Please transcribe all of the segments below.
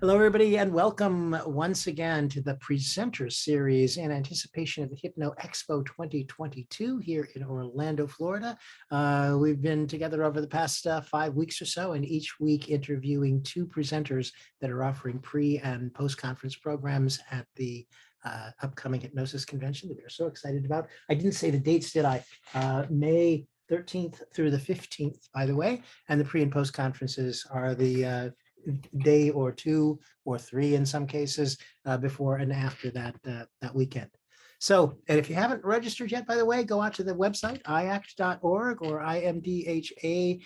Hello, everybody, and welcome once again to the presenter series in anticipation of the HypnoExpo 2022 here in Orlando, Florida. We've been together over the past 5 weeks or so, and each week interviewing two presenters that are offering pre- and post-conference programs at the upcoming hypnosis convention that we're so excited about. I didn't say the dates, did I? May 13th through the 15th, by the way, and the pre- and post-conferences are the day or two or three in some cases before and after that weekend. So, and if you haven't registered yet, by the way, go out to the website, IACT.org or IMDHA.com,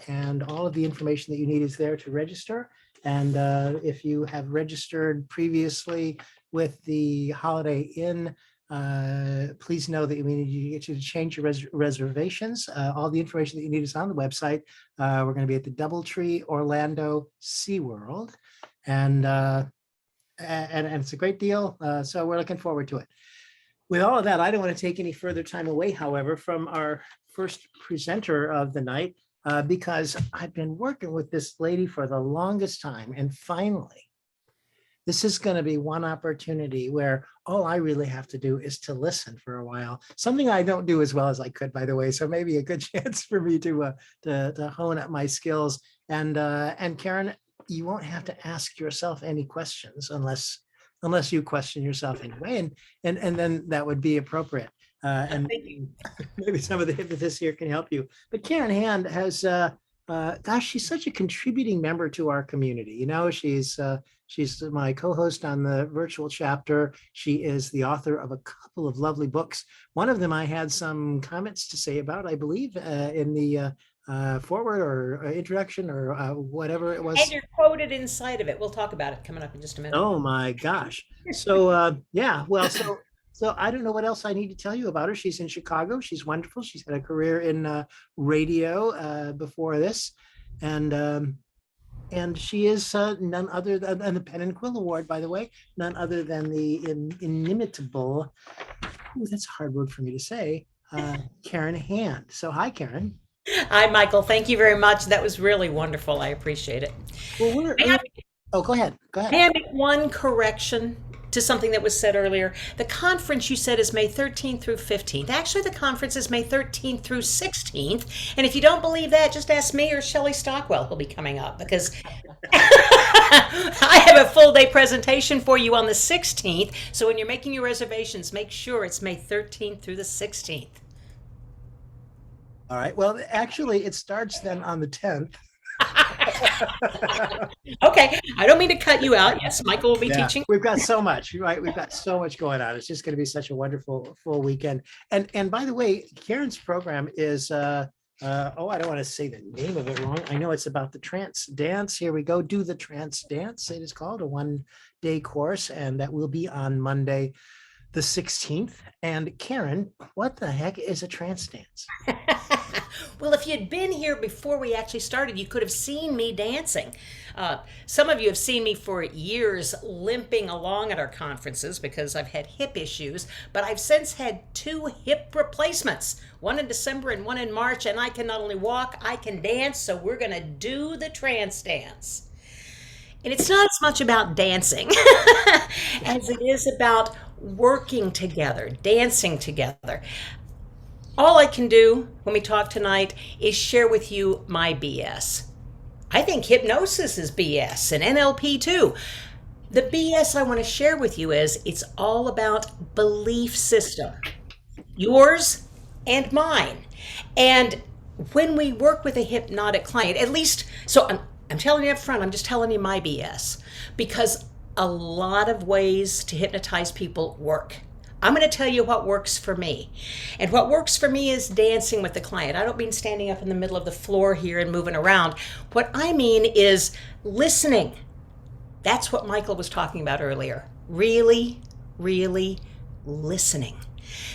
and all of the information that you need is there to register. And if you have registered previously with the Holiday Inn, please know that we need you to change your reservations. All the information that you need is on the website. We're going to be at the Doubletree Orlando SeaWorld, and it's a great deal. So we're looking forward to it. With all of that, I don't want to take any further time away, however, from our first presenter of the night, because I've been working with this lady for the longest time, and finally, this is going to be one opportunity where all I really have to do is to listen for a while. Something I don't do as well as I could, by the way. So maybe a good chance for me to hone up my skills. And Karen, you won't have to ask yourself any questions unless you question yourself anyway, and then that would be appropriate. And maybe some of the hypnotists here can help you. But Karen Hand has, gosh, she's such a contributing member to our community. You know, she's my co-host on the virtual chapter. She is the author of a couple of lovely books. One of them I had some comments to say about, I believe, in the forward or introduction or whatever it was. And you're quoted inside of it. We'll talk about it coming up in just a minute. Oh my gosh. So yeah, well, so I don't know what else I need to tell you about her. She's in Chicago. She's wonderful. She's had a career in radio before this, and she is none other than the Pen and Quill Award, by the way, none other than the inimitable, that's a hard word for me to say, Karen Hand. So hi, Karen. Hi, Michael. Thank you very much. That was really wonderful. I appreciate it. Well, oh, go ahead. May I make one correction to something that was said earlier? The conference you said is May 13th through 15th. Actually, the conference is May 13th through 16th. And if you don't believe that, just ask me or Shelley Stockwell, who'll be coming up, because I have a full day presentation for you on the 16th. So when you're making your reservations, make sure it's May 13th through the 16th. All right. Well, actually, it starts then on the 10th. Okay, I don't mean to cut you out. Yes, Michael will be teaching. We've got so much, right? We've got so much going on. It's just going to be such a wonderful full weekend. And by the way, Karen's program is I don't want to say the name of it wrong. I know it's about the Trance Dance. Here we go. Do the Trance Dance. It is called a 1-day course, and that will be on Monday, the 16th. And Karen, what the heck is a trance dance? Well, if you'd been here before we actually started, you could have seen me dancing. Some of you have seen me for years limping along at our conferences because I've had hip issues, but I've since had 2 hip replacements, one in December and one in March, and I can not only walk, I can dance, so we're going to do the trance dance. And it's not as much about dancing as it is about working together, dancing together. All I can do when we talk tonight is share with you my BS. I think hypnosis is BS and NLP too. The BS I want to share with you is it's all about belief system, yours and mine. And when we work with a hypnotic client, at least, so I'm telling you up front, I'm just telling you my BS, because a lot of ways to hypnotize people work. I'm going to tell you what works for me. And what works for me is dancing with the client. I don't mean standing up in the middle of the floor here and moving around. What I mean is listening. That's what Michael was talking about earlier. Really, really listening.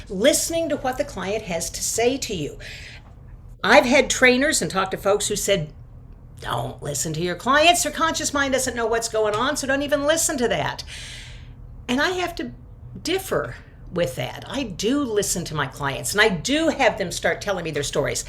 Listening to what the client has to say to you. I've had trainers and talked to folks who said, don't listen to your clients. Their conscious mind doesn't know what's going on, so don't even listen to that. And I have to differ with that. I do listen to my clients, and I do have them start telling me their stories.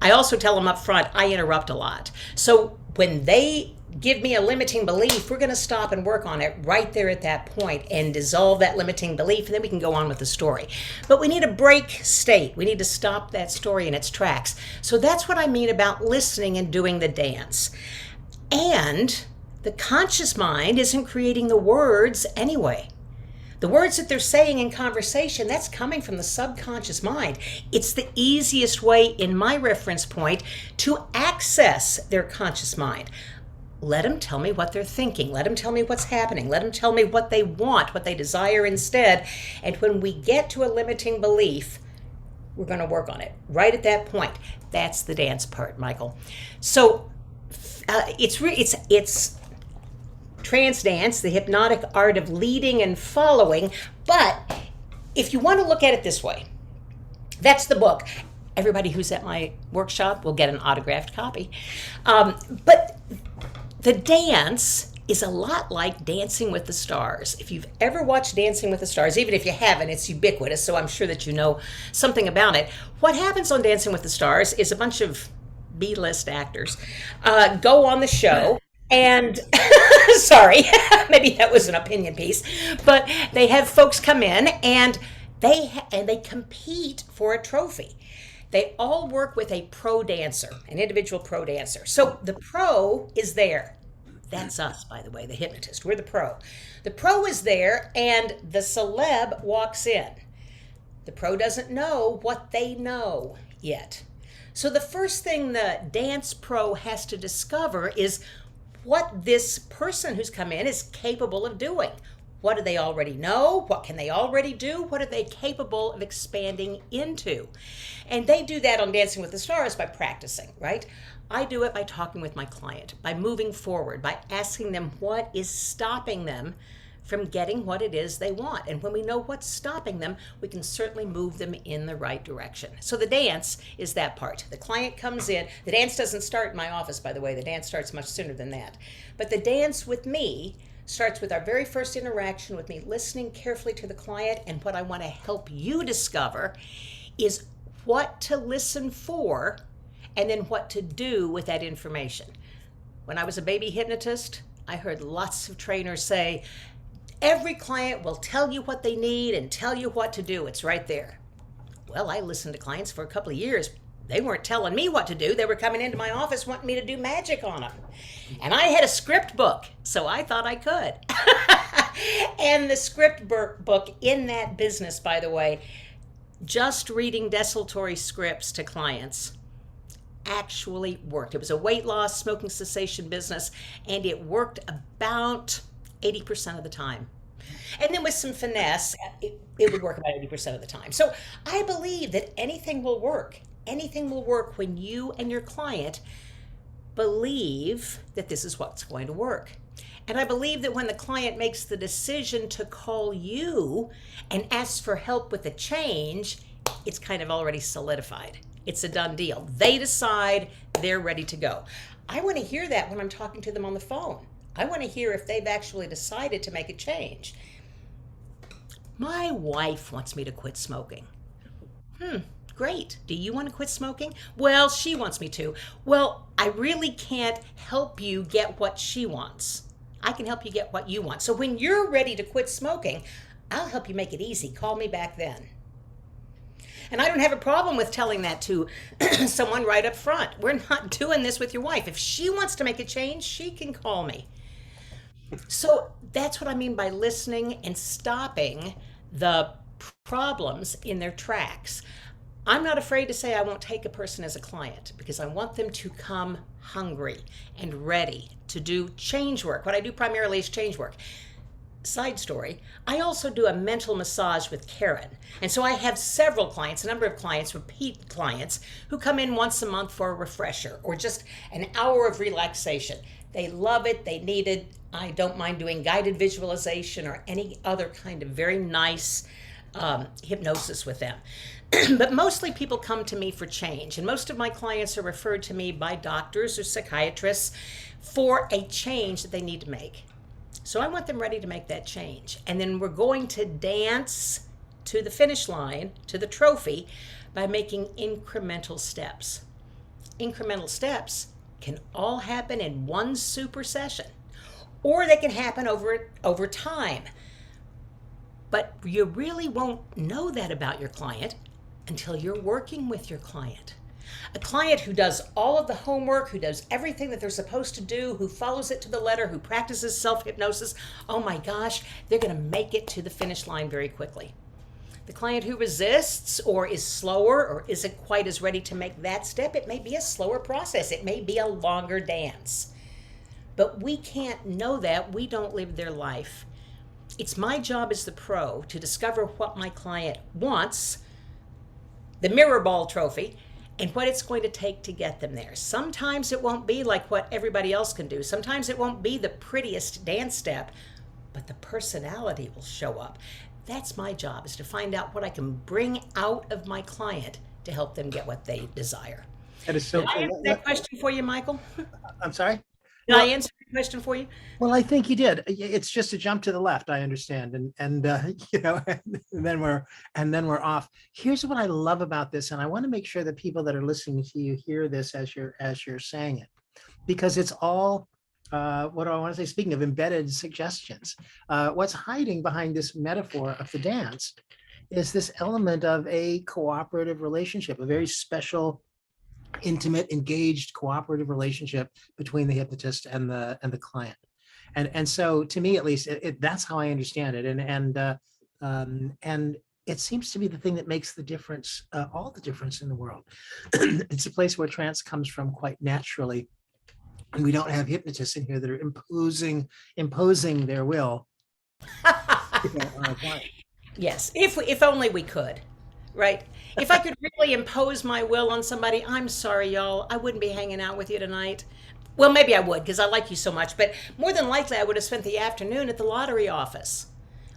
I also tell them up front, I interrupt a lot. So when they give me a limiting belief, we're going to stop and work on it right there at that point and dissolve that limiting belief, and then we can go on with the story. But we need a break state. We need to stop that story in its tracks. So that's what I mean about listening and doing the dance. And the conscious mind isn't creating the words anyway. The words that they're saying in conversation, that's coming from the subconscious mind. It's the easiest way, in my reference point, to access their conscious mind. Let them tell me what they're thinking. Let them tell me what's happening. Let them tell me what they want, what they desire instead. And when we get to a limiting belief, we're going to work on it right at that point. That's the dance part, Michael. So it's Trance Dance, the hypnotic art of leading and following. But if you want to look at it this way, that's the book. Everybody who's at my workshop will get an autographed copy. But the dance is a lot like Dancing with the Stars. If you've ever watched Dancing with the Stars, even if you haven't, it's ubiquitous, so I'm sure that you know something about it. What happens on Dancing with the Stars is a bunch of B-list actors go on the show and sorry, maybe that was an opinion piece, but they have folks come in and they compete for a trophy. They all work with a pro dancer, an individual pro dancer. So the pro is there. That's us, by the way, the hypnotist. We're the pro. The pro is there and the celeb walks in. The pro doesn't know what they know yet. So the first thing the dance pro has to discover is what this person who's come in is capable of doing. What do they already know? What can they already do? What are they capable of expanding into? And they do that on Dancing with the Stars by practicing, right? I do it by talking with my client, by moving forward, by asking them what is stopping them from getting what it is they want. And when we know what's stopping them, we can certainly move them in the right direction. So the dance is that part. The client comes in. The dance doesn't start in my office, by the way. The dance starts much sooner than that. But the dance with me starts with our very first interaction with me listening carefully to the client. And what I want to help you discover is what to listen for and then what to do with that information. When I was a baby hypnotist, I heard lots of trainers say, every client will tell you what they need and tell you what to do. It's right there. Well, I listened to clients for a couple of years. They weren't telling me what to do. They were coming into my office wanting me to do magic on them. And I had a script book, so I thought I could. And the script book in that business, by the way, just reading desultory scripts to clients actually worked. It was a weight loss, smoking cessation business, and it worked about 80% of the time. And then with some finesse, it would work about 80% of the time. So I believe that anything will work. Anything will work when you and your client believe that this is what's going to work. And I believe that when the client makes the decision to call you and ask for help with a change, it's kind of already solidified. It's a done deal. They decide they're ready to go. I want to hear that when I'm talking to them on the phone. I want to hear if they've actually decided to make a change. My wife wants me to quit smoking. Great. Do you want to quit smoking? Well, she wants me to. Well, I really can't help you get what she wants. I can help you get what you want. So when you're ready to quit smoking, I'll help you make it easy. Call me back then. And I don't have a problem with telling that to someone right up front. We're not doing this with your wife. If she wants to make a change, she can call me. So that's what I mean by listening and stopping the problems in their tracks. I'm not afraid to say I won't take a person as a client because I want them to come hungry and ready to do change work. What I do primarily is change work. Side story, I also do a mental massage with Karen. And so I have several clients, a number of clients, repeat clients, who come in once a month for a refresher or just an hour of relaxation. They love it, they need it. I don't mind doing guided visualization or any other kind of very nice hypnosis with them. But mostly people come to me for change. And most of my clients are referred to me by doctors or psychiatrists for a change that they need to make. So I want them ready to make that change. And then we're going to dance to the finish line, to the trophy, by making incremental steps. incremental steps can all happen in one super session, or they can happen over time. But you really won't know that about your client until you're working with your client. A client who does all of the homework, who does everything that they're supposed to do, who follows it to the letter, who practices self-hypnosis, oh my gosh, they're going to make it to the finish line very quickly. The client who resists or is slower or isn't quite as ready to make that step, it may be a slower process. It may be a longer dance. But we can't know that. We don't live their life. It's my job as the pro to discover what my client wants, the mirror ball trophy, and what it's going to take to get them there. Sometimes it won't be like what everybody else can do. Sometimes it won't be the prettiest dance step, but the personality will show up. That's my job, is to find out what I can bring out of my client to help them get what they desire. That is so Did I cool. answer that question for you, Michael? I'm sorry? Did I answer the question for you? Well, I think you did. It's just a jump to the left, I understand, and you know, and then we're off. Here's what I love about this, and I want to make sure that people that are listening to you hear this as you're saying it, because it's all what do I want to say? Speaking of embedded suggestions, what's hiding behind this metaphor of the dance is this element of a cooperative relationship, a very special, intimate, engaged, cooperative relationship between the hypnotist and the client. And so, to me, at least, that's how I understand it. And it seems to be the thing that makes the difference, all the difference in the world. It's a place where trance comes from quite naturally, and we don't have hypnotists in here that are imposing their will. On our client. Yes, if only we could, right? If I could really impose my will on somebody, I'm sorry, y'all, I wouldn't be hanging out with you tonight. Well, maybe I would, because I like you so much, but more than likely I would have spent the afternoon at the lottery office,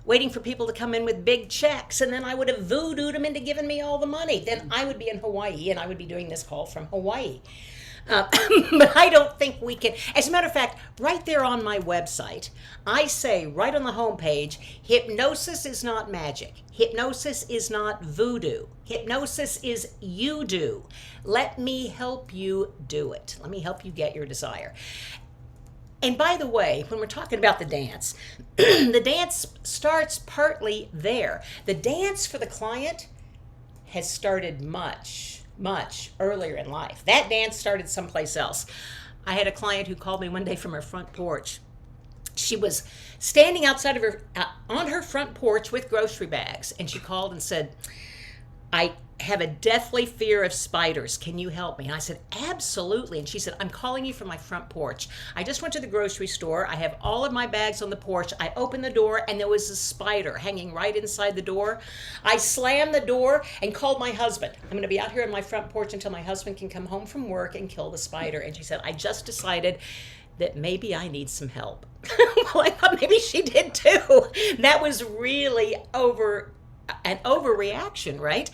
waiting for people to come in with big checks, and then I would have voodooed them into giving me all the money. Then I would be in Hawaii, and I would be doing this call from Hawaii. But I don't think we can. As a matter of fact, right there on my website, I say right on the homepage, hypnosis is not magic. Hypnosis is not voodoo. Hypnosis is you do. Let me help you do it. Let me help you get your desire. And by the way, when we're talking about the dance, the dance starts partly there. The dance for the client has started much earlier in life. That dance started someplace else. I had a client who called me one day from her front porch. She was standing outside of her, on her front porch with grocery bags, and she called and said, I have a deathly fear of spiders. Can you help me? And I said, absolutely. And she said, I'm calling you from my front porch. I just went to the grocery store. I have all of my bags on the porch. I opened the door and there was a spider hanging right inside the door. I slammed the door and called my husband. I'm going to be out here on my front porch until my husband can come home from work and kill the spider. And she said, I just decided that maybe I need some help. Well, I thought maybe she did too. That was really an overreaction, right?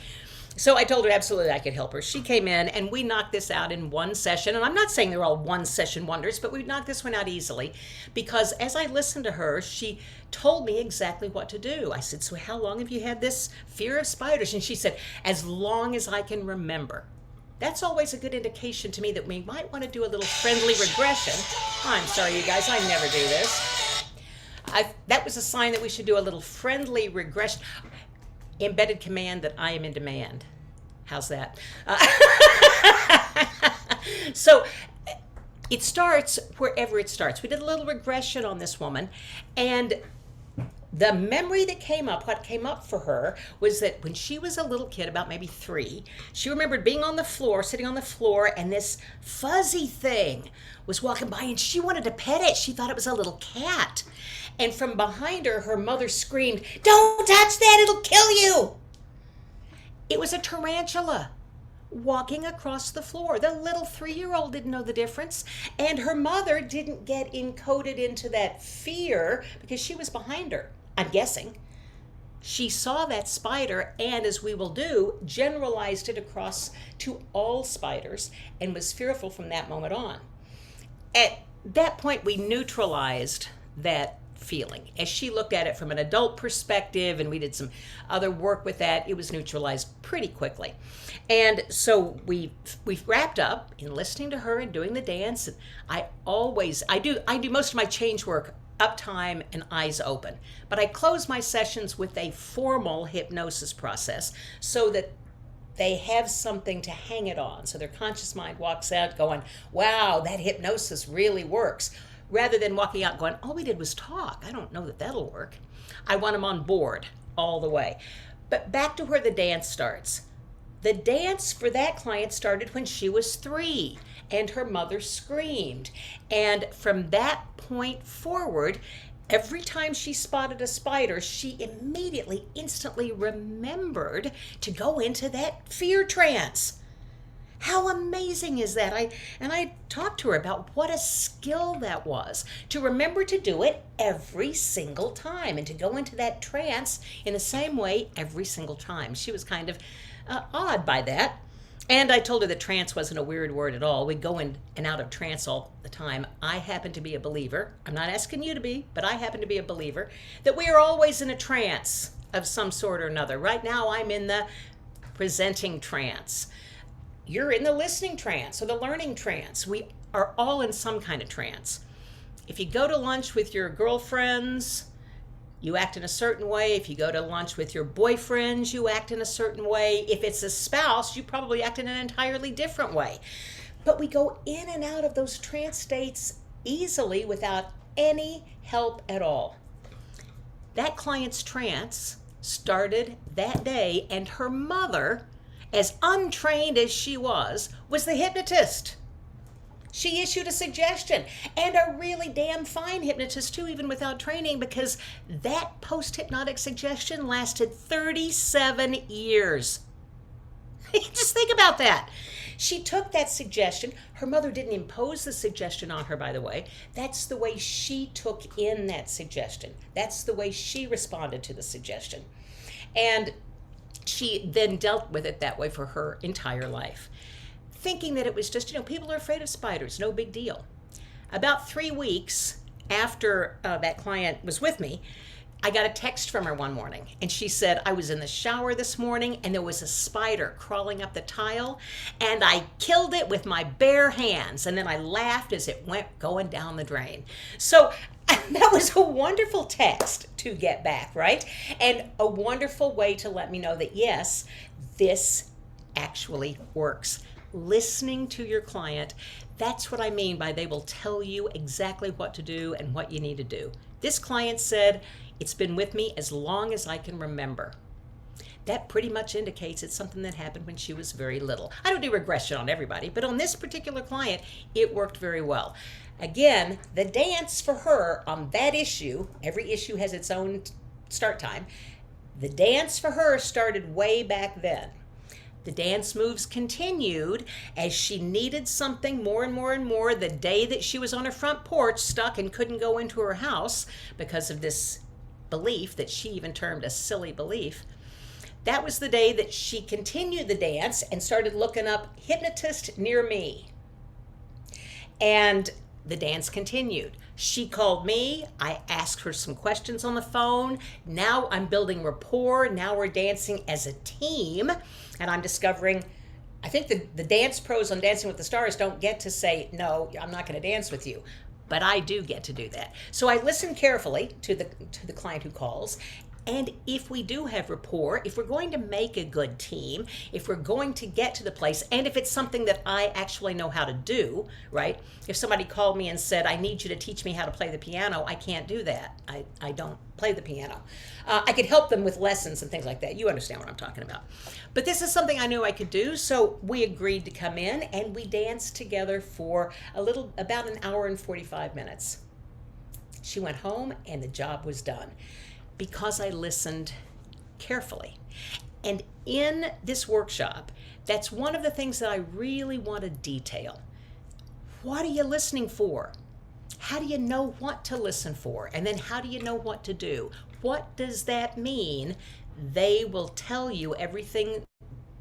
So I told her absolutely I could help her. She came in and we knocked this out in one session. And I'm not saying they're all one session wonders, but we knocked this one out easily because as I listened to her, she told me exactly what to do. I said, so how long have you had this fear of spiders? And she said, as long as I can remember. That's always a good indication to me that we might want to do a little friendly regression. I'm sorry, you guys, I never do this. That was a sign that we should do a little friendly regression. Embedded command that I am in demand. How's that? So it starts wherever it starts. We did a little regression on this woman, and the memory that came up, what came up for her, was that when she was a little kid, about maybe 3, she remembered being on the floor, sitting on the floor, and this fuzzy thing was walking by, and she wanted to pet it. She thought it was a little cat. And from behind her, her mother screamed, "Don't touch that, it'll kill you!" It was a tarantula walking across the floor. The little 3-year-old didn't know the difference, and her mother didn't get encoded into that fear because she was behind her, I'm guessing. She saw that spider and, as we will do, generalized it across to all spiders and was fearful from that moment on. At that point, we neutralized that feeling. As she looked at it from an adult perspective, and we did some other work with that, it was neutralized pretty quickly. And so we wrapped up in listening to her and doing the dance. And I do most of my change work uptime and eyes open, but I close my sessions with a formal hypnosis process so that they have something to hang it on. So their conscious mind walks out going, wow, that hypnosis really works. Rather than walking out going, all we did was talk. I don't know that that'll work. I want them on board all the way. But back to where the dance starts. The dance for that client started when she was 3 and her mother screamed. And from that point forward, every time she spotted a spider, she immediately, instantly remembered to go into that fear trance. How amazing is that? I talked to her about what a skill that was, to remember to do it every single time and to go into that trance in the same way every single time. She was kind of awed by that. And I told her that trance wasn't a weird word at all. We go in and out of trance all the time. I happen to be a believer. I'm not asking you to be, but I happen to be a believer that we are always in a trance of some sort or another. Right now, I'm in the presenting trance. You're in the listening trance or the learning trance. We are all in some kind of trance. If you go to lunch with your girlfriends, you act in a certain way. If you go to lunch with your boyfriends, you act in a certain way. If it's a spouse, you probably act in an entirely different way. But we go in and out of those trance states easily without any help at all. That client's trance started that day, and her mother, as untrained as she was the hypnotist. She issued a suggestion, and a really damn fine hypnotist too, even without training, because that post-hypnotic suggestion lasted 37 years. Just think about that. She took that suggestion. Her mother didn't impose the suggestion on her, by the way. That's the way she took in that suggestion. That's the way she responded to the suggestion. And she then dealt with it that way for her entire life, thinking that it was just, people are afraid of spiders, no big deal. About 3 weeks after that client was with me, I got a text from her one morning, and she said, I was in the shower this morning, and there was a spider crawling up the tile, and I killed it with my bare hands, and then I laughed as it went going down the drain. So that was a wonderful text to get back, right? And a wonderful way to let me know that, yes, this actually works. Listening to your client, that's what I mean by they will tell you exactly what to do and what you need to do. This client said, it's been with me as long as I can remember. That pretty much indicates it's something that happened when she was very little. I don't do regression on everybody, but on this particular client, it worked very well. Again, the dance for her on that issue, every issue has its own start time. The dance for her started way back then. The dance moves continued as she needed something more and more and more the day that she was on her front porch stuck and couldn't go into her house because of this belief that she even termed a silly belief. That was the day that she continued the dance and started looking up hypnotist near me. And the dance continued. She called me. I asked her some questions on the phone. Now I'm building rapport. Now we're dancing as a team. And I'm discovering, I think the dance pros on Dancing with the Stars don't get to say, no, I'm not going to dance with you. But I do get to do that. So I listen carefully to the client who calls. And if we do have rapport, if we're going to make a good team, if we're going to get to the place, and if it's something that I actually know how to do, right? If somebody called me and said, I need you to teach me how to play the piano, I can't do that. I don't play the piano. I could help them with lessons and things like that. You understand what I'm talking about. But this is something I knew I could do, so we agreed to come in and we danced together for about an hour and 45 minutes. She went home and the job was done, because I listened carefully. And in this workshop, that's one of the things that I really want to detail. What are you listening for? How do you know what to listen for? And then how do you know what to do? What does that mean? They will tell you everything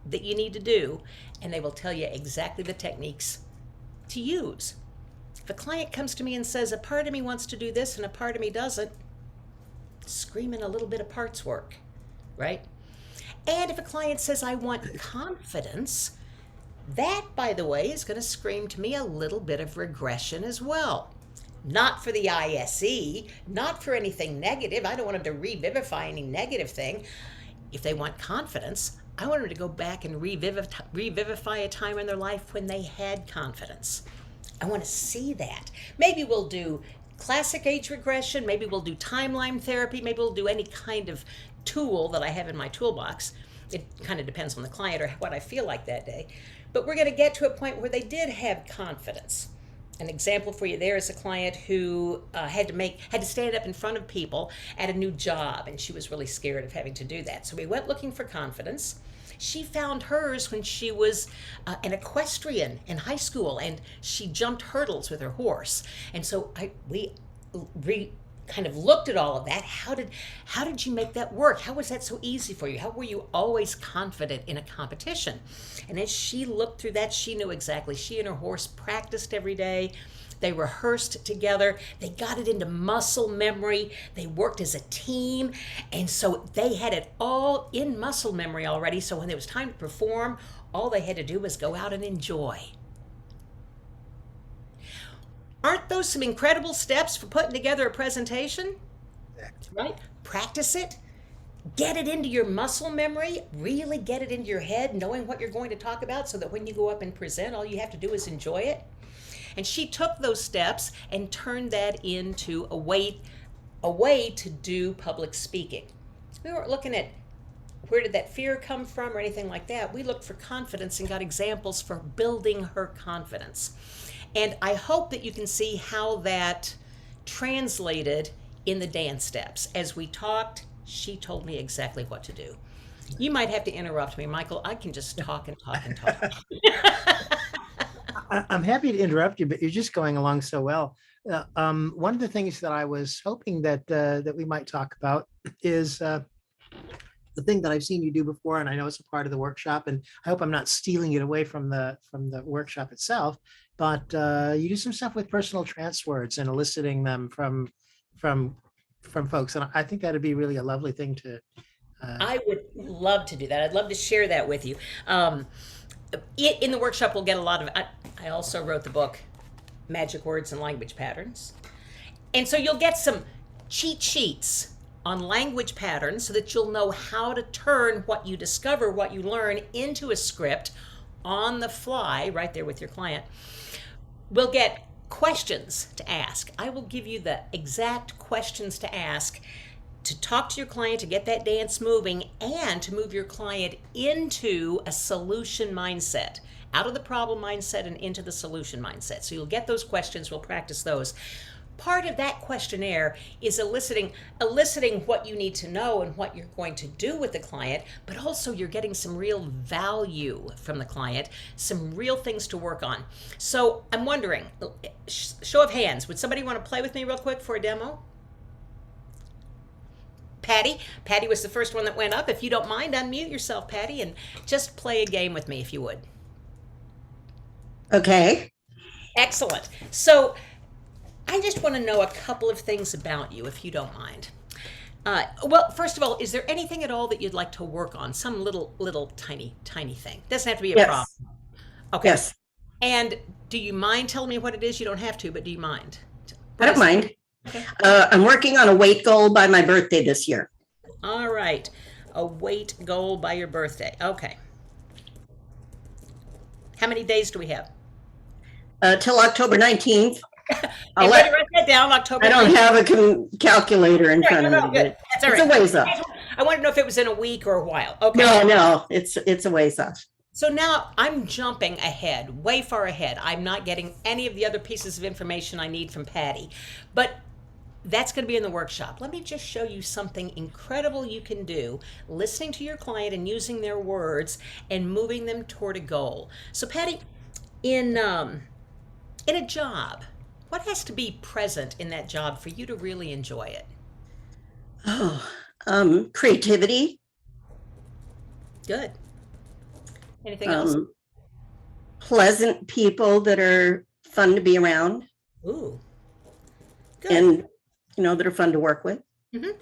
that you need to do, and they will tell you exactly the techniques to use. If a client comes to me and says, a part of me wants to do this and a part of me doesn't, screaming a little bit of parts work, right? And if a client says, I want confidence, that, by the way, is going to scream to me a little bit of regression as well. Not for the ISE, not for anything negative. I don't want them to revivify any negative thing. If they want confidence, I want them to go back and revivify a time in their life when they had confidence. I want to see that. Maybe we'll do classic age regression. Maybe we'll do timeline therapy. Maybe we'll do any kind of tool that I have in my toolbox. It kind of depends on the client or what I feel like that day. But we're going to get to a point where they did have confidence. An example for you there is a client who had to stand up in front of people at a new job, and she was really scared of having to do that. So we went looking for confidence. She found hers when she was an equestrian in high school, and she jumped hurdles with her horse. And so we kind of looked at all of that. How did you make that work? How was that so easy for you? How were you always confident in a competition? And as she looked through that, she knew exactly. She and her horse practiced every day. They rehearsed together. They got it into muscle memory. They worked as a team. And so they had it all in muscle memory already. So when it was time to perform, all they had to do was go out and enjoy. Aren't those some incredible steps for putting together a presentation? Exactly. Right? Practice it. Get it into your muscle memory. Really get it into your head, knowing what you're going to talk about so that when you go up and present, all you have to do is enjoy it. And she took those steps and turned that into a way to do public speaking. We weren't looking at where did that fear come from or anything like that. We looked for confidence and got examples for building her confidence. And I hope that you can see how that translated in the dance steps. As we talked, she told me exactly what to do. You might have to interrupt me, Michael. I can just talk and talk and talk. I'm happy to interrupt you, but you're just going along so well. One of the things that I was hoping that we might talk about is the thing that I've seen you do before, and I know it's a part of the workshop, and I hope I'm not stealing it away from the workshop itself, but you do some stuff with personal trance words and eliciting them from folks, and I think that'd be really a lovely thing to. I would love to do that. I'd love to share that with you. In the workshop, we'll get a lot of. I also wrote the book, Magic Words and Language Patterns, and so you'll get some cheat sheets on language patterns so that you'll know how to turn what you discover, what you learn, into a script on the fly right there with your client. We'll get questions to ask. I will give you the exact questions to ask to talk to your client, to get that dance moving, and to move your client into a solution mindset, out of the problem mindset and into the solution mindset. So you'll get those questions, we'll practice those. Part of that questionnaire is eliciting what you need to know and what you're going to do with the client, but also you're getting some real value from the client, some real things to work on. So I'm wondering, show of hands, would somebody want to play with me real quick for a demo? Patty was the first one that went up. If you don't mind, unmute yourself, Patty, and just play a game with me if you would. Okay. Excellent. So I just want to know a couple of things about you, if you don't mind. Well, first of all, is there anything at all that you'd like to work on? Some little tiny thing. Doesn't have to be a problem. Okay. Yes. And do you mind telling me what it is? You don't have to, but do you mind? I don't mind. Okay. I'm working on a weight goal by my birthday this year. All right. A weight goal by your birthday. Okay. How many days do we have? Till October 19th. I'll write that down, October. I don't have a calculator in front of me. Good. That's all right. It's a ways off. I want to know if it was in a week or a while. Okay. No, it's a ways off. So now I'm jumping ahead, way far ahead. I'm not getting any of the other pieces of information I need from Patty, but that's going to be in the workshop. Let me just show you something incredible you can do, listening to your client and using their words and moving them toward a goal. So Patty, in a job, what has to be present in that job for you to really enjoy it? Creativity. Good. Anything else? Pleasant people that are fun to be around. Ooh. Good. And that are fun to work with. Mm-hmm.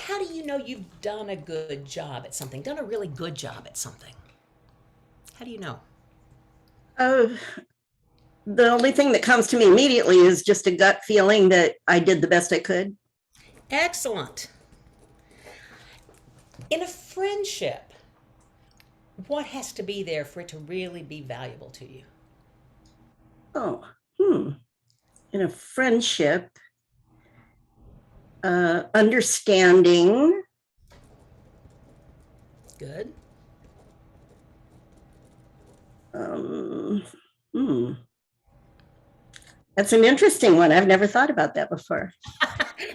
how do you know you've done a good job at something, done a really good job at something? How do you know? Uh, the only thing that comes to me immediately is just a gut feeling that I did the best I could. Excellent. In a friendship, what has to be there for it to really be valuable to you? Oh, in a friendship, understanding, Good. um, hmm. That's an interesting one. I've never thought about that before.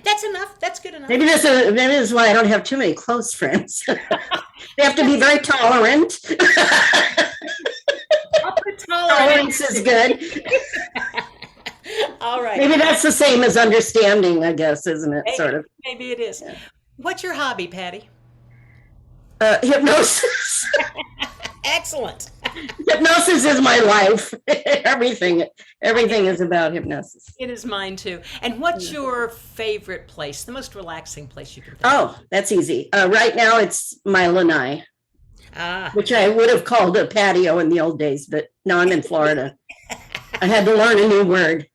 That's enough. That's good enough. Maybe this is why I don't have too many close friends. They have to be very tolerant. Tolerance is good. All right. Maybe that's the same as understanding, I guess, isn't it? Sort of. Maybe it is. Yeah. What's your hobby, Patty? Hypnosis. Excellent. Hypnosis is my life. Everything is about hypnosis. It is mine too. And what's your favorite place, the most relaxing place you can think Oh, that's easy. Right now it's my lanai, which I would have called a patio in the old days, but now I'm in Florida. I had to learn a new word.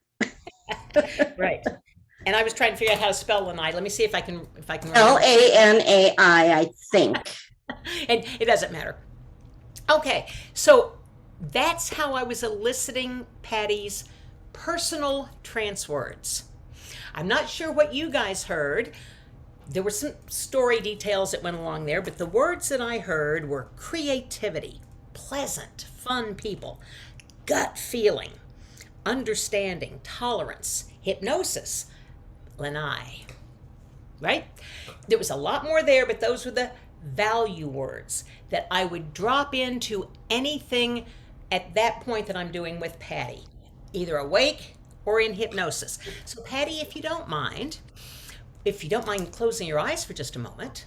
Right. And I was trying to figure out how to spell lanai. Let me see if I can Lanai, I think. And it doesn't matter. Okay, so that's how I was eliciting Patty's personal trance words. I'm not sure what you guys heard. There were some story details that went along there, but the words that I heard were creativity, pleasant, fun people, gut feeling, understanding, tolerance, hypnosis, lanai. Right? There was a lot more there, but those were the value words that I would drop into anything at that point that I'm doing with Patty, either awake or in hypnosis. So Patty, if you don't mind closing your eyes for just a moment.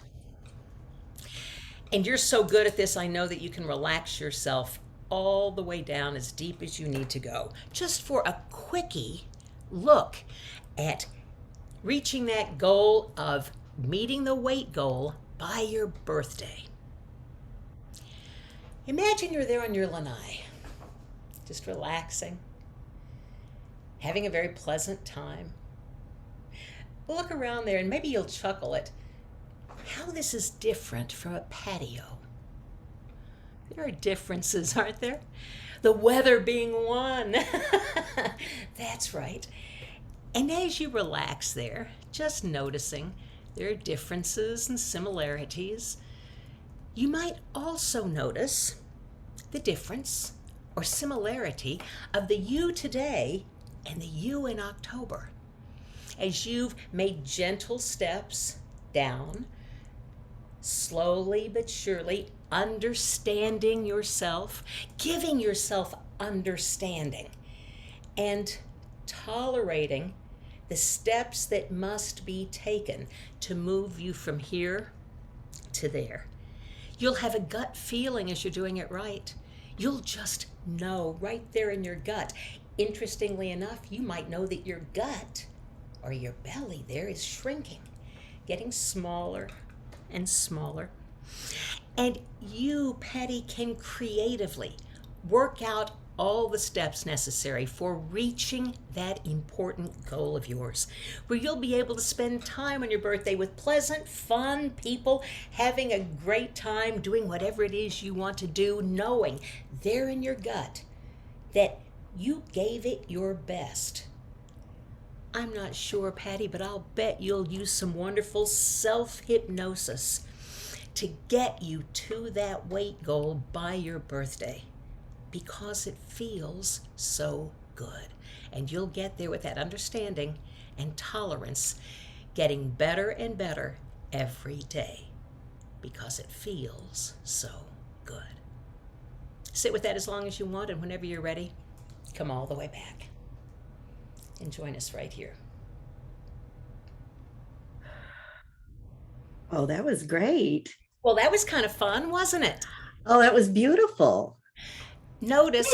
And you're so good at this, I know that you can relax yourself all the way down as deep as you need to go, just for a quickie look at reaching that goal of meeting the weight goal by your birthday. Imagine you're there on your lanai, just relaxing, having a very pleasant time. Look around there and maybe you'll chuckle at how this is different from a patio. There are differences, aren't there? The weather being one. That's right. And as you relax there, just noticing there are differences and similarities, you might also notice the difference or similarity of the you today and the you in October. As you've made gentle steps down, slowly but surely understanding yourself, giving yourself understanding, and tolerating the steps that must be taken to move you from here to there. You'll have a gut feeling as you're doing it right. You'll just know right there in your gut. Interestingly enough, you might know that your gut or your belly there is shrinking, getting smaller and smaller. And you, Patty, can creatively work out all the steps necessary for reaching that important goal of yours, where you'll be able to spend time on your birthday with pleasant, fun people, having a great time doing whatever it is you want to do, knowing there in your gut that you gave it your best. I'm not sure, Patty, but I'll bet you'll use some wonderful self-hypnosis to get you to that weight goal by your birthday, because it feels so good. And you'll get there with that understanding and tolerance, getting better and better every day, because it feels so good. Sit with that as long as you want, and whenever you're ready, come all the way back and join us right here. Oh, that was great. Well, that was kind of fun, wasn't it? Oh, that was beautiful. Notice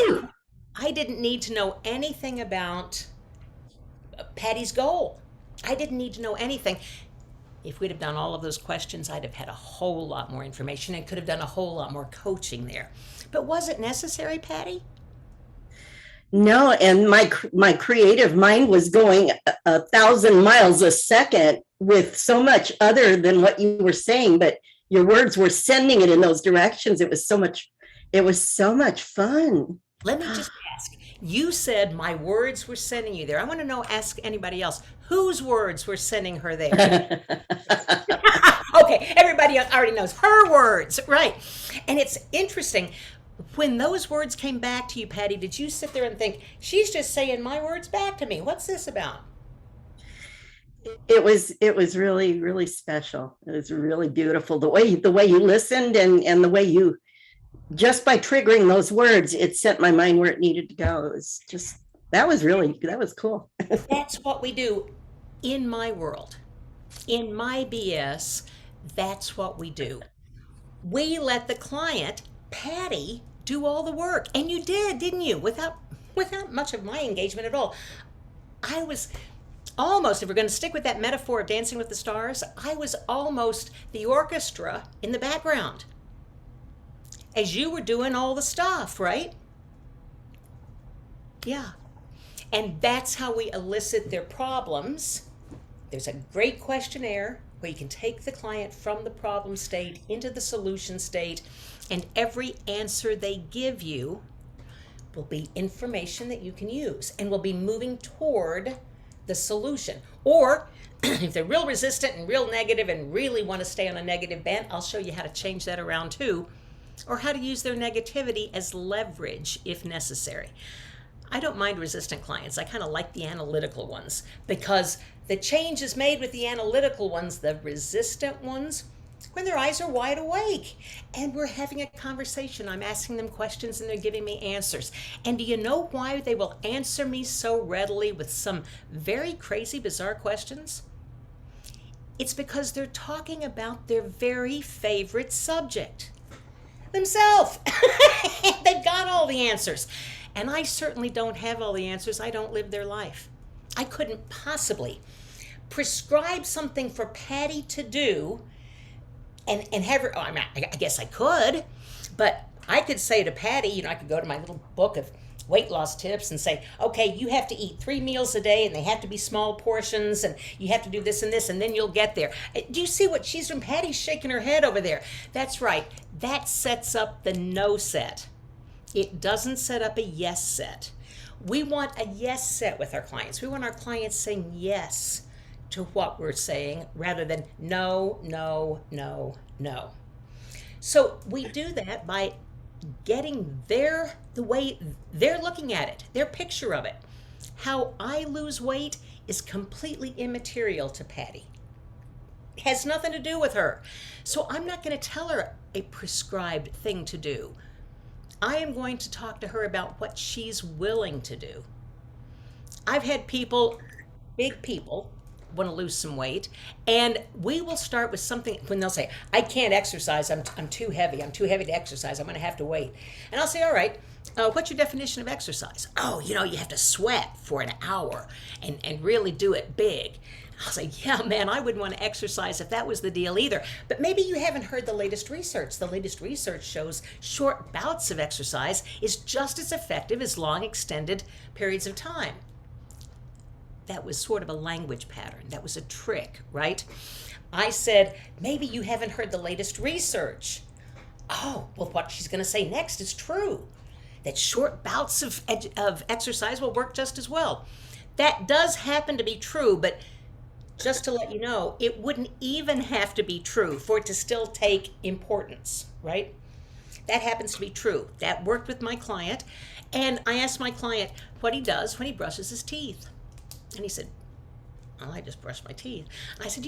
I didn't need to know anything about Patty's goal. I didn't need to know anything. if we'd have done all of those questions, I'd have had a whole lot more information and could have done a whole lot more coaching there. But was it necessary, Patty? No, and my creative mind was going 1,000 miles a second with so much other than what you were saying, but your words were sending it in those directions. It was so much fun. Let me just ask. You said my words were sending you there. I want to know, ask anybody else, whose words were sending her there? Okay, everybody already knows her words, right? And it's interesting. When those words came back to you, Patty, did you sit there and think, she's just saying my words back to me? What's this about? It was really, really special. It was really beautiful. The way you listened and the way you, just by triggering those words, it sent my mind where it needed to go. It was just, that was cool. That's what we do in my world. In my BS, that's what we do. We let the client, Patty, do all the work. And you did, didn't you? Without much of my engagement at all. I was almost, if we're going to stick with that metaphor of Dancing with the Stars, I was almost the orchestra in the background as you were doing all the stuff, right? Yeah. And that's how we elicit their problems. There's a great questionnaire where you can take the client from the problem state into the solution state, and every answer they give you will be information that you can use and will be moving toward the solution. Or if they're real resistant and real negative and really want to stay on a negative bent, I'll show you how to change that around too, or how to use their negativity as leverage if necessary. I don't mind resistant clients. I kind of like the analytical ones because the change is made with the analytical ones. The resistant ones, when their eyes are wide awake and we're having a conversation, I'm asking them questions and they're giving me answers. And do you know why they will answer me so readily with some very crazy, bizarre questions? It's because they're talking about their very favorite subject, themselves. They've got all the answers. And I certainly don't have all the answers. I don't live their life. I couldn't possibly prescribe something for Patty to do and have her, I guess I could, but I could say to Patty, I could go to my little book of weight loss tips and say, okay, you have to eat 3 meals a day and they have to be small portions and you have to do this and this and then you'll get there. Do you see what she's doing? Patty's shaking her head over there. That's right. That sets up the no set. It doesn't set up a yes set. We want a yes set with our clients. We want our clients saying yes to what we're saying rather than no, no, no, no. So we do that by getting the way they're looking at it, their picture of it. How I lose weight is completely immaterial to Patty. It has nothing to do with her. So I'm not going to tell her a prescribed thing to do. I am going to talk to her about what she's willing to do. I've had people, big people, want to lose some weight, and we will start with something when they'll say, I can't exercise, I'm too heavy to exercise, I'm going to have to wait. And I'll say, all right, what's your definition of exercise? Oh, you have to sweat for an hour and really do it big. I'll say, yeah, man, I wouldn't want to exercise if that was the deal either. But maybe you haven't heard the latest research. The latest research shows short bouts of exercise is just as effective as long extended periods of time. That was sort of a language pattern. That was a trick, right? I said, maybe you haven't heard the latest research. Oh, well, what she's going to say next is true. That short bouts of exercise will work just as well. That does happen to be true, but just to let you know, it wouldn't even have to be true for it to still take importance, right? That happens to be true. That worked with my client. And I asked my client what he does when he brushes his teeth. And he said, oh, I just brush my teeth. And I said,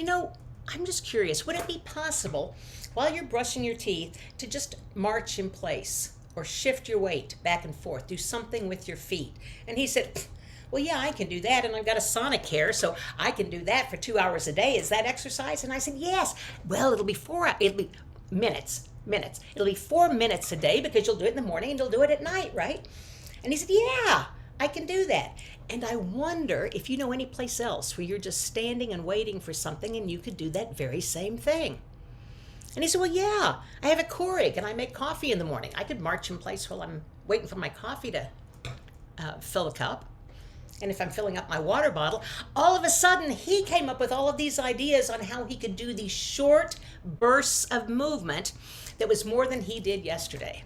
I'm just curious, would it be possible while you're brushing your teeth to just march in place or shift your weight back and forth, do something with your feet? And he said, well, yeah, I can do that. And I've got a sonic hair, so I can do that for 2 hours a day. Is that exercise? And I said, yes. Well, it'll be minutes. It'll be 4 minutes a day because you'll do it in the morning and you'll do it at night, right? And he said, yeah. I can do that. And I wonder if you know any place else where you're just standing and waiting for something and you could do that very same thing. And he said, well, yeah, I have a Keurig and I make coffee in the morning. I could march in place while I'm waiting for my coffee to fill a cup. And if I'm filling up my water bottle, all of a sudden he came up with all of these ideas on how he could do these short bursts of movement that was more than he did yesterday.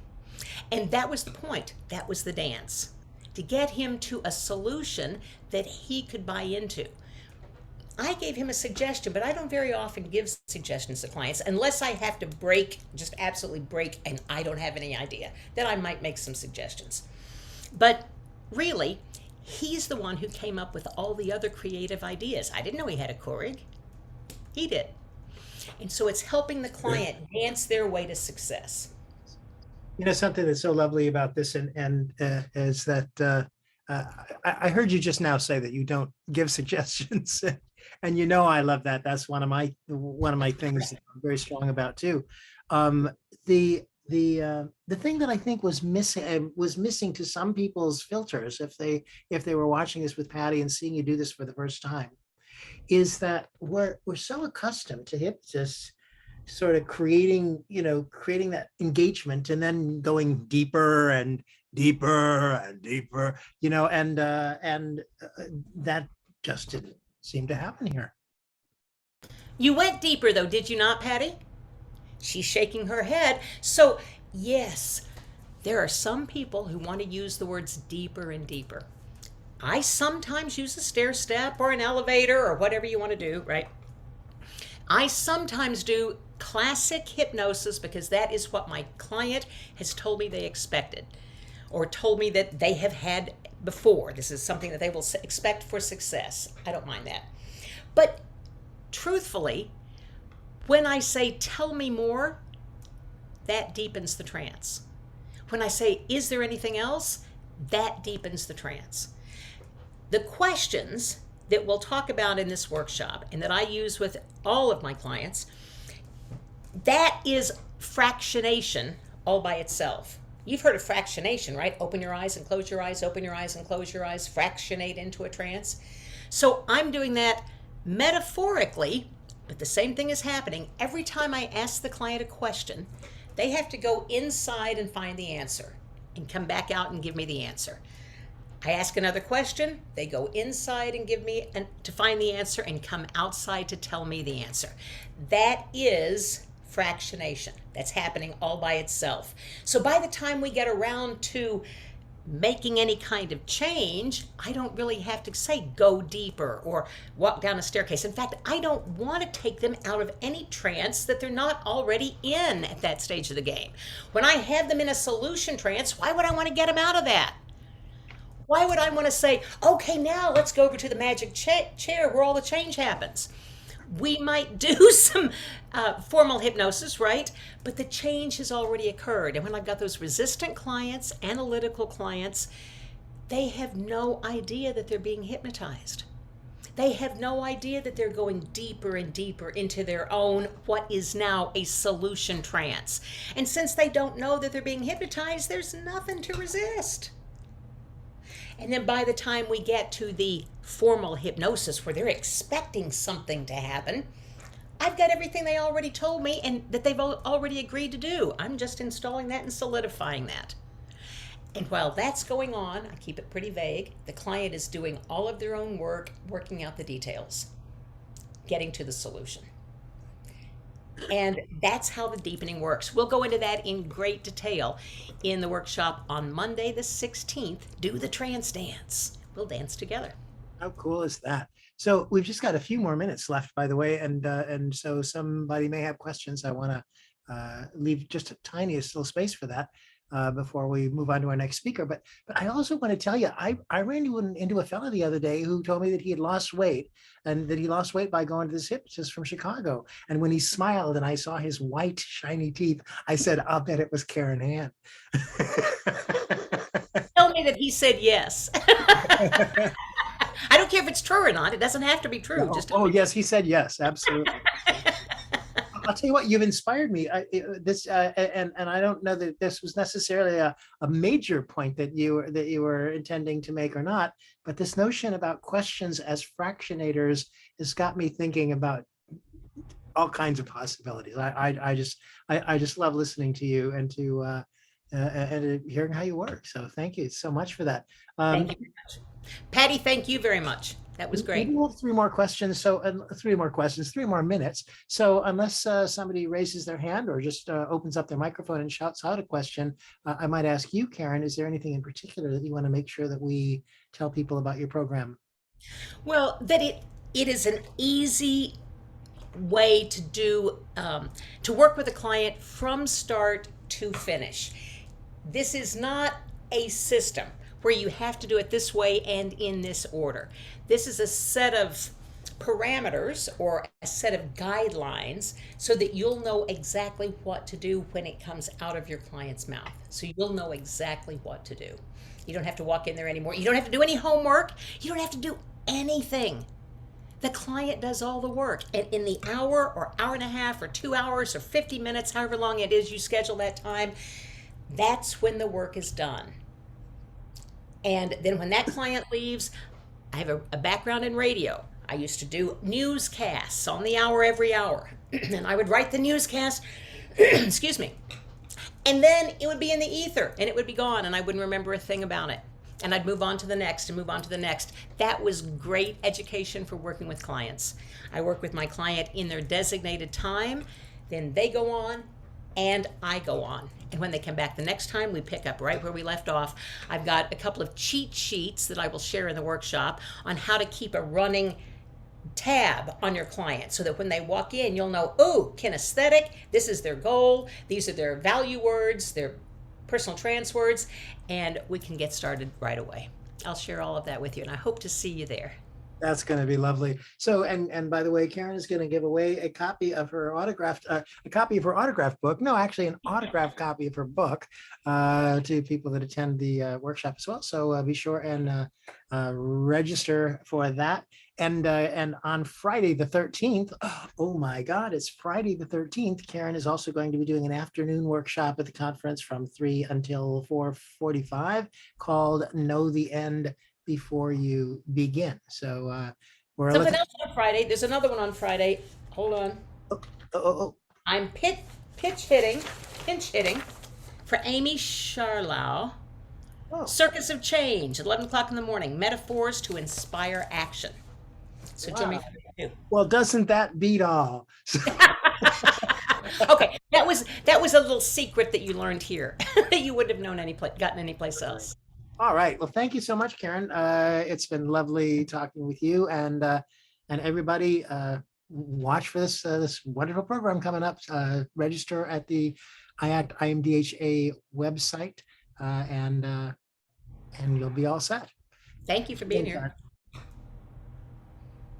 And that was the point. That was the dance. To get him to a solution that he could buy into. I gave him a suggestion, but I don't very often give suggestions to clients unless I have to break, just absolutely break, and I don't have any idea. Then I might make some suggestions. But really, he's the one who came up with all the other creative ideas. I didn't know he had a Keurig. He did. And so it's helping the client dance their way to success. You know, something that's so lovely about this and is that I heard you just now say that you don't give suggestions, and you know I love that. That's one of my things that I'm very strong about too. The thing that I think was missing to some people's filters, if they were watching this with Patty and seeing you do this for the first time, is that we're so accustomed to hypnotists sort of creating that engagement and then going deeper and deeper and deeper, and that just didn't seem to happen here. You went deeper though, did you not, Patty? She's shaking her head. So yes, there are some people who want to use the words deeper and deeper. I sometimes use a stair step or an elevator or whatever you want to do, right? I sometimes do classic hypnosis because that is what my client has told me they expected or told me that they have had before. This is something that they will expect for success. I don't mind that. But truthfully, when I say, tell me more, that deepens the trance. When I say, is there anything else? That deepens the trance. The questions that we'll talk about in this workshop and that I use with all of my clients, that is fractionation all by itself. You've heard of fractionation, right? Open your eyes and close your eyes, open your eyes and close your eyes, fractionate into a trance. So I'm doing that metaphorically, but the same thing is happening. Every time I ask the client a question, they have to go inside and find the answer and come back out and give me the answer. I ask another question, they go inside and give me to find the answer and come outside to tell me the answer. That is fractionation. That's happening all by itself. So by the time we get around to making any kind of change, I don't really have to say go deeper or walk down a staircase. In fact, I don't want to take them out of any trance that they're not already in at that stage of the game. When I have them in a solution trance, why would I want to get them out of that? Why would I want to say, okay, now let's go over to the magic chair where all the change happens? We might do some formal hypnosis, right? But the change has already occurred. And when I've got those resistant clients, analytical clients, they have no idea that they're being hypnotized. They have no idea that they're going deeper and deeper into their own, what is now a solution trance. And since they don't know that they're being hypnotized, there's nothing to resist. And then by the time we get to the formal hypnosis where they're expecting something to happen, I've got everything they already told me and that they've already agreed to do. I'm just installing that and solidifying that. And while that's going on, I keep it pretty vague, the client is doing all of their own work, working out the details, getting to the solution. And that's how the deepening works. We'll go into that in great detail in the workshop on Monday the 16th. Do the trance dance. We'll dance together. How cool is that? So we've just got a few more minutes left, by the way, and so somebody may have questions. I want to leave just a tiniest little space for that before we move on to our next speaker. But I also want to tell you, I ran into a fellow the other day who told me that he had lost weight and that he lost weight by going to this hypnotist from Chicago. And when he smiled and I saw his white, shiny teeth, I said, I'll bet it was Karen Ann. Tell me that he said yes. I don't care if it's true or not. It doesn't have to be true. Yes, he said yes, absolutely. I'll tell you what, you've inspired me. And I don't know that this was necessarily a major point that you were intending to make or not, but this notion about questions as fractionators has got me thinking about all kinds of possibilities. I just love listening to you and to hearing how you work. So thank you so much for that. Thank you very much. Patty, thank you very much. That was great. Maybe we'll have three more questions. So 3 more minutes. So unless somebody raises their hand or just opens up their microphone and shouts out a question, I might ask you, Karen, is there anything in particular that you want to make sure that we tell people about your program? Well, that it is an easy way to do to work with a client from start to finish. This is not a system where you have to do it this way and in this order. This is a set of parameters or a set of guidelines so that you'll know exactly what to do when it comes out of your client's mouth. So you'll know exactly what to do. You don't have to walk in there anymore. You don't have to do any homework. You don't have to do anything. The client does all the work. And in the hour or hour and a half or 2 hours or 50 minutes, however long it is you schedule that time, that's when the work is done. And then when that client leaves, I have a background in radio. I used to do newscasts on the hour every hour. And I would write the newscast, excuse me. And then it would be in the ether and it would be gone and I wouldn't remember a thing about it. And I'd move on to the next and move on to the next. That was great education for working with clients. I work with my client in their designated time, then they go on and I go on. And when they come back the next time, we pick up right where we left off. I've got a couple of cheat sheets that I will share in the workshop on how to keep a running tab on your client so that when they walk in, you'll know, oh, kinesthetic, this is their goal, these are their value words, their personal trance words, and we can get started right away. I'll share all of that with you, and I hope to see you there. That's going to be lovely. So, and by the way, Karen is going to give away a copy of her autographed book. No, actually, an autographed copy of her book to people that attend the workshop as well. So be sure and register for that. And on Friday the 13th, oh my God, it's Friday the 13th. Karen is also going to be doing an afternoon workshop at the conference from 3 until 4:45 called Know the End Before You Begin. So we're something else on Friday. There's another one on Friday. Hold on. I'm pinch hitting for Amy Charlau. Circus of Change, 11 o'clock in the morning. Metaphors to inspire action. So Jimmy, how do you do? Well, doesn't that beat all? Okay, that was a little secret that you learned here that you wouldn't have known gotten anyplace else. All right. Well, thank you so much, Karen. It's been lovely talking with you, and everybody. Watch for this wonderful program coming up. Register at the IACT IMDHA website, and you'll be all set. Thank you for being here.